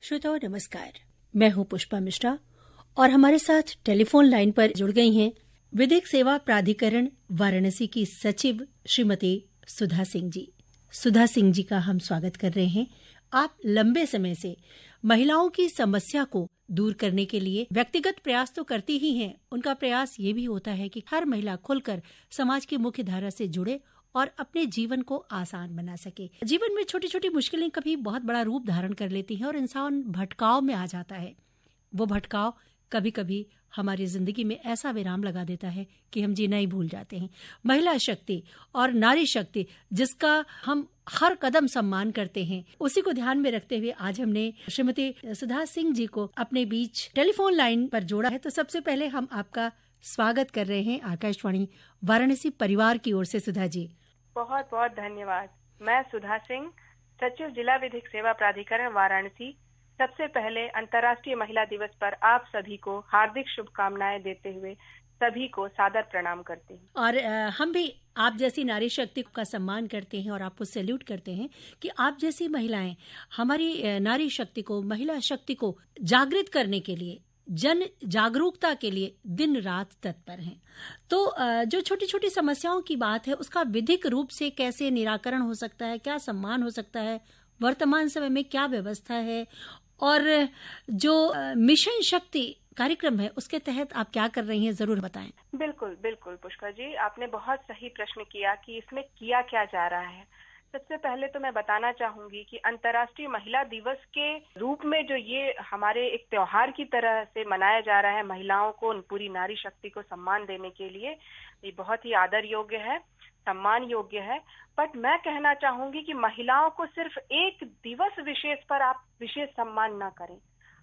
श्रोताओं नमस्कार, मैं हूं पुष्पा मिश्रा और हमारे साथ टेलीफोन लाइन पर जुड़ गई हैं विधिक सेवा प्राधिकरण वाराणसी की सचिव श्रीमती सुधा सिंह जी। सुधा सिंह जी का हम स्वागत कर रहे हैं। आप लंबे समय से महिलाओं की समस्या को दूर करने के लिए व्यक्तिगत प्रयास तो करती ही हैं, उनका प्रयास ये भी होता है कि हर महिला खुलकर समाज की मुख्य धारा से जुड़े और अपने जीवन को आसान बना सके। जीवन में छोटी छोटी मुश्किलें कभी बहुत बड़ा रूप धारण कर लेती हैं और इंसान भटकाव में आ जाता है। वो भटकाव कभी कभी हमारी जिंदगी में ऐसा विराम लगा देता है कि हम जीना ही भूल जाते हैं। महिला शक्ति और नारी शक्ति जिसका हम हर कदम सम्मान करते हैं, उसी को ध्यान में रखते हुए आज हमने श्रीमती सुधा सिंह जी को अपने बीच टेलीफोन लाइन पर जोड़ा है। तो सबसे पहले हम आपका स्वागत कर रहे हैं आकाशवाणी वाराणसी परिवार की ओर से। सुधा जी, बहुत बहुत धन्यवाद। मैं सुधा सिंह, सचिव जिला विधिक सेवा प्राधिकरण वाराणसी। सबसे पहले अंतर्राष्ट्रीय महिला दिवस पर आप सभी को हार्दिक शुभकामनाएं देते हुए सभी को सादर प्रणाम करते हैं। और हम भी आप जैसी नारी शक्ति का सम्मान करते हैं और आपको सैल्यूट करते हैं कि आप जैसी महिलाएं हमारी नारी शक्ति को, महिला शक्ति को जागृत करने के लिए, जन जागरूकता के लिए दिन रात तत्पर हैं। तो जो छोटी छोटी समस्याओं की बात है उसका विधिक रूप से कैसे निराकरण हो सकता है, क्या सम्मान हो सकता है, वर्तमान समय में क्या व्यवस्था है, और जो मिशन शक्ति कार्यक्रम है उसके तहत आप क्या कर रही हैं, जरूर बताएं। बिल्कुल बिल्कुल पुष्पा जी, आपने बहुत सही प्रश्न किया कि इसमें किया क्या जा रहा है। सबसे पहले तो मैं बताना चाहूंगी कि अंतर्राष्ट्रीय महिला दिवस के रूप में जो ये हमारे एक त्योहार की तरह से मनाया जा रहा है, महिलाओं को, पूरी नारी शक्ति को सम्मान देने के लिए, ये बहुत ही आदर योग्य है, सम्मान योग्य है। बट मैं कहना चाहूंगी कि महिलाओं को सिर्फ एक दिवस विशेष पर आप विशेष सम्मान न करें।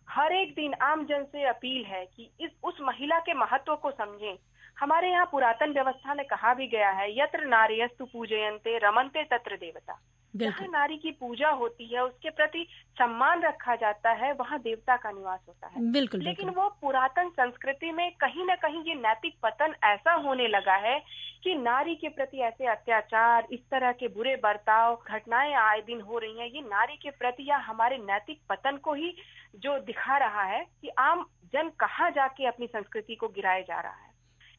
हर एक दिन आम जन से अपील है कि उस महिला के महत्व को समझें। हमारे यहाँ पुरातन व्यवस्था में कहा भी गया है, यत्र नार्यस्तु पूजयन्ते रमन्ते तत्र देवता। जहाँ नारी की पूजा होती है, उसके प्रति सम्मान रखा जाता है, वहाँ देवता का निवास होता है। बिल्कुल, लेकिन वो पुरातन संस्कृति में कहीं न कहीं ये नैतिक पतन ऐसा होने लगा है कि नारी के प्रति ऐसे अत्याचार, इस तरह के बुरे बर्ताव, घटनाएं आए दिन हो रही हैं। ये नारी के प्रति या हमारे नैतिक पतन को ही जो दिखा रहा है कि आम जन कहाँ जाके अपनी संस्कृति को गिराया जा रहा है।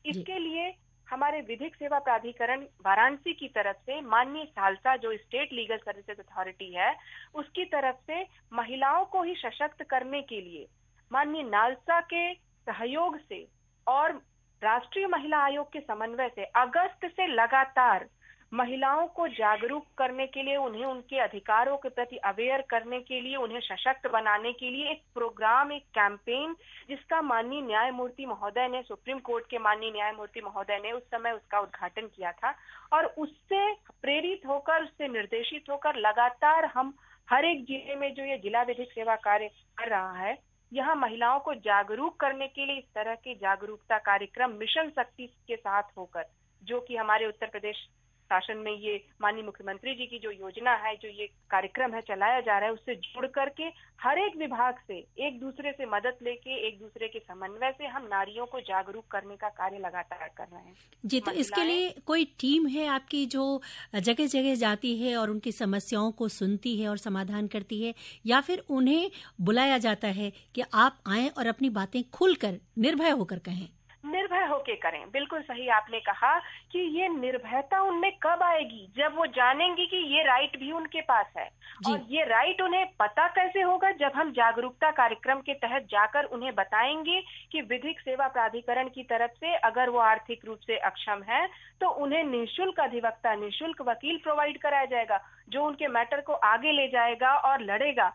इसके लिए हमारे विधिक सेवा प्राधिकरण वाराणसी की तरफ से माननीय सालसा, जो स्टेट लीगल सर्विसेज अथॉरिटी है, उसकी तरफ से महिलाओं को ही सशक्त करने के लिए माननीय नालसा के सहयोग से और राष्ट्रीय महिला आयोग के समन्वय से अगस्त से लगातार महिलाओं को जागरूक करने के लिए, उन्हें उनके अधिकारों के प्रति अवेयर करने के लिए, उन्हें सशक्त बनाने के लिए एक प्रोग्राम, एक कैंपेन, जिसका माननीय न्यायमूर्ति महोदय ने, सुप्रीम कोर्ट के माननीय न्यायमूर्ति महोदय ने उस समय उसका उद्घाटन किया था। और उससे प्रेरित होकर, उससे निर्देशित होकर लगातार हम हर एक जिले में जो ये जिला विधिक सेवा कार्य कर रहा है, यहाँ महिलाओं को जागरूक करने के लिए इस तरह के जागरूकता कार्यक्रम मिशन शक्ति के साथ होकर, जो कि हमारे उत्तर प्रदेश शासन में ये माननीय मुख्यमंत्री जी की जो योजना है, जो ये कार्यक्रम है चलाया जा रहा है, उससे जुड़ करके हर एक विभाग से एक दूसरे से मदद लेके, एक दूसरे के समन्वय से हम नारियों को जागरूक करने का कार्य लगातार कर रहे हैं जी। तो इसके लिए कोई टीम है आपकी जो जगह जगह जाती है और उनकी समस्याओं को सुनती है और समाधान करती है, या फिर उन्हें बुलाया जाता है कि आप आएं और अपनी बातें खुलकर निर्भय होकर कहें? निर्भय होके करें। बिल्कुल सही आपने कहा कि ये निर्भयता उनमें कब आएगी, जब वो जानेंगी कि ये राइट भी उनके पास है। और ये राइट उन्हें पता कैसे होगा? जब हम जागरूकता कार्यक्रम के तहत जाकर उन्हें बताएंगे कि विधिक सेवा प्राधिकरण की तरफ से अगर वो आर्थिक रूप से अक्षम है तो उन्हें निःशुल्क अधिवक्ता, निःशुल्क वकील प्रोवाइड कराया जाएगा, जो उनके मैटर को आगे ले जाएगा और लड़ेगा।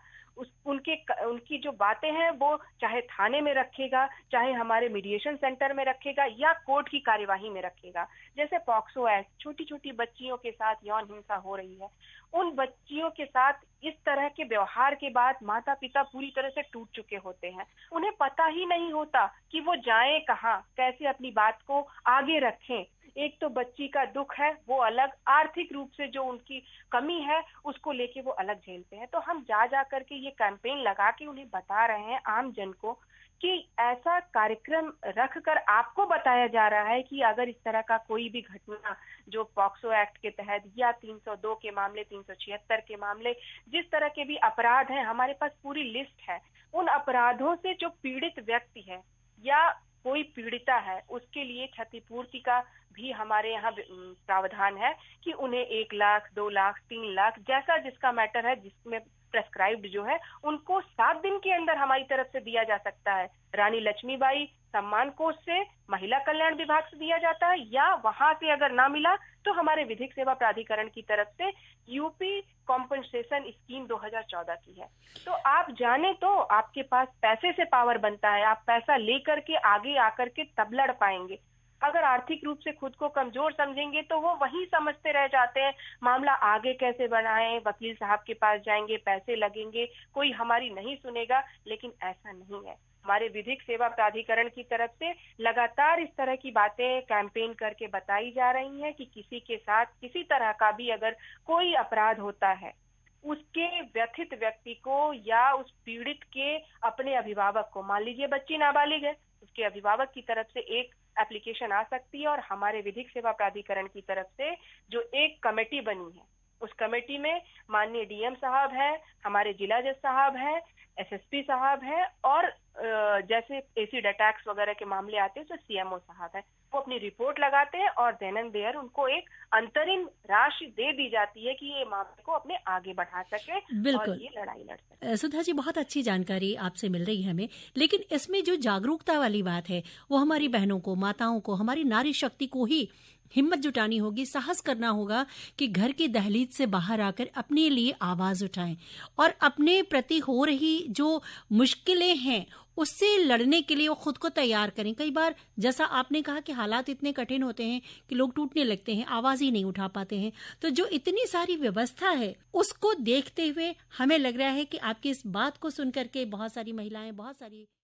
उनकी जो बातें हैं वो चाहे थाने में रखेगा, चाहे हमारे मीडिएशन सेंटर में रखेगा, या कोर्ट की कार्यवाही में रखेगा। जैसे पॉक्सो एक्ट, छोटी छोटी बच्चियों के साथ यौन हिंसा हो रही है, उन बच्चियों के साथ इस तरह के व्यवहार के बाद माता पिता पूरी तरह से टूट चुके होते हैं। उन्हें पता ही नहीं होता कि वो जाएं कहाँ, कैसे अपनी बात को आगे रखें। एक तो बच्ची का दुख है वो अलग, आर्थिक रूप से जो उनकी कमी है उसको लेके वो अलग झेलते हैं। तो हम जा करके ये कैंपेन लगा के उन्हें बता रहे हैं आम जन को कि ऐसा कार्यक्रम रखकर आपको बताया जा रहा है कि अगर इस तरह का कोई भी घटना जो पॉक्सो एक्ट के तहत या 302 के मामले, 376 के मामले, जिस तरह के भी अपराध हैं, हमारे पास पूरी लिस्ट है। उन अपराधों से जो पीड़ित व्यक्ति है या कोई पीड़िता है, उसके लिए क्षतिपूर्ति का भी हमारे यहाँ प्रावधान है कि उन्हें 1 लाख, 2 लाख, 3 लाख, जैसा जिसका मैटर है, जिसमें प्रेस्क्राइब्ड जो है, उनको 7 दिन के अंदर हमारी तरफ से दिया जा सकता है। रानी लक्ष्मीबाई सम्मान कोष से, महिला कल्याण विभाग से दिया जाता है, या वहां से अगर ना मिला तो हमारे विधिक सेवा प्राधिकरण की तरफ से यूपी कॉम्पनसेशन स्कीम 2014 की है। तो आप जाने तो आपके पास पैसे से पावर बनता है, आप पैसा लेकर के आगे आकर के तब लड़ पाएंगे। अगर आर्थिक रूप से खुद को कमजोर समझेंगे तो वो वहीं समझते रह जाते हैं, मामला आगे कैसे बढ़ाएं, वकील साहब के पास जाएंगे, पैसे लगेंगे, कोई हमारी नहीं सुनेगा। लेकिन ऐसा नहीं है। हमारे विधिक सेवा प्राधिकरण की तरफ से लगातार इस तरह की बातें कैंपेन करके बताई जा रही हैं कि किसी के साथ किसी तरह का भी अगर कोई अपराध होता है, उसके व्यथित व्यक्ति को या उस पीड़ित के अपने अभिभावक को, मान लीजिए बच्ची नाबालिग है, उसके अभिभावक की तरफ से एक एप्लीकेशन आ सकती है और हमारे विधिक सेवा प्राधिकरण की तरफ से जो एक कमेटी बनी है, उस कमेटी में माननीय डीएम साहब हैं, हमारे जिला जज साहब हैं, एसएसपी साहब हैं, और जैसे एसिड अटैक्स वगैरह के मामले आते हैं तो सीएमओ साहब हैं। वो अपनी रिपोर्ट लगाते हैं और देन एंड देयर उनको एक अंतरिम राशि दे दी जाती है कि ये मामले को अपने आगे बढ़ा सके और ये लड़ाई लड़ सके। सुधा जी, बहुत अच्छी जानकारी आपसे मिल रही है हमें, लेकिन इसमें जो जागरूकता वाली बात है वो हमारी बहनों को, माताओं को, हमारी नारी शक्ति को ही हिम्मत जुटानी होगी, साहस करना होगा कि घर की दहलीज से बाहर आकर अपने लिए आवाज उठाएं और अपने प्रति हो रही जो मुश्किलें हैं उससे लड़ने के लिए वो खुद को तैयार करें। कई बार जैसा आपने कहा कि हालात इतने कठिन होते हैं कि लोग टूटने लगते हैं, आवाज ही नहीं उठा पाते हैं, तो जो इतनी सारी व्यवस्था है उसको देखते हुए हमें लग रहा है कि आपकी इस बात को सुनकर के बहुत सारी महिलाएं, बहुत सारी